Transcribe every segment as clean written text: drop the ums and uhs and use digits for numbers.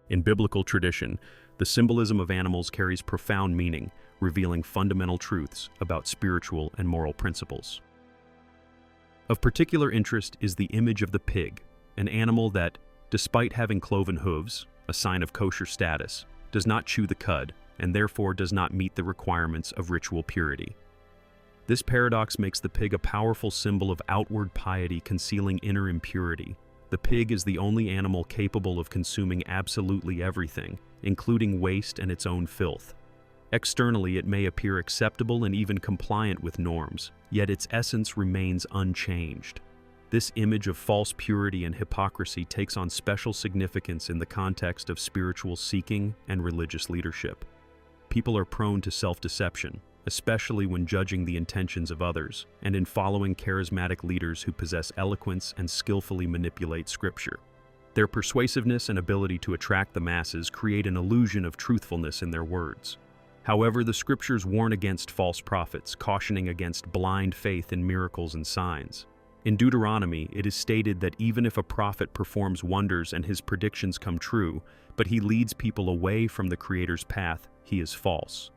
In biblical tradition, the symbolism of animals carries profound meaning, revealing fundamental truths about spiritual and moral principles. Of particular interest is the image of the pig, an animal that, despite having cloven hooves, a sign of kosher status, does not chew the cud and therefore does not meet the requirements of ritual purity. This paradox makes the pig a powerful symbol of outward piety concealing inner impurity. The pig is the only animal capable of consuming absolutely everything, including waste and its own filth. Externally, it may appear acceptable and even compliant with norms, yet its essence remains unchanged. This image of false purity and hypocrisy takes on special significance in the context of spiritual seeking and religious leadership. People are prone to self-deception, especially when judging the intentions of others, and in following charismatic leaders who possess eloquence and skillfully manipulate Scripture. Their persuasiveness and ability to attract the masses create an illusion of truthfulness in their words. However, the Scriptures warn against false prophets, cautioning against blind faith in miracles and signs. In Deuteronomy, it is stated that even if a prophet performs wonders and his predictions come true, but he leads people away from the Creator's path, he is false.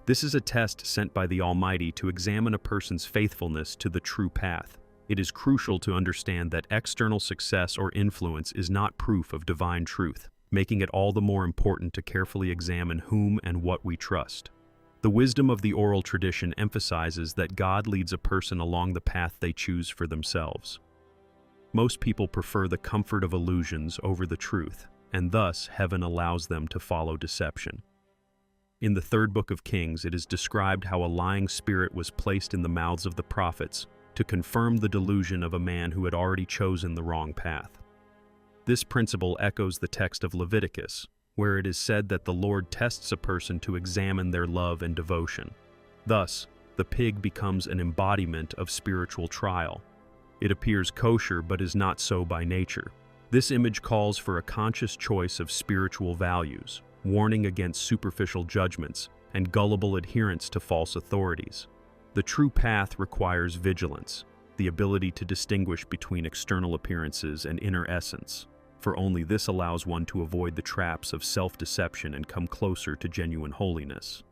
This is a test sent by the Almighty to examine a person's faithfulness to the true path. It is crucial to understand that external success or influence is not proof of divine truth, making it all the more important to carefully examine whom and what we trust. The wisdom of the oral tradition emphasizes that God leads a person along the path they choose for themselves. Most people prefer the comfort of illusions over the truth, and thus heaven allows them to follow deception. In the third book of Kings, it is described how a lying spirit was placed in the mouths of the prophets to confirm the delusion of a man who had already chosen the wrong path. This principle echoes the text of Leviticus, where it is said that the Lord tests a person to examine their love and devotion. Thus, the pig becomes an embodiment of spiritual trial. It appears kosher but is not so by nature. This image calls for a conscious choice of spiritual values, warning against superficial judgments and gullible adherence to false authorities. The true path requires vigilance, the ability to distinguish between external appearances and inner essence, for only this allows one to avoid the traps of self-deception and come closer to genuine holiness.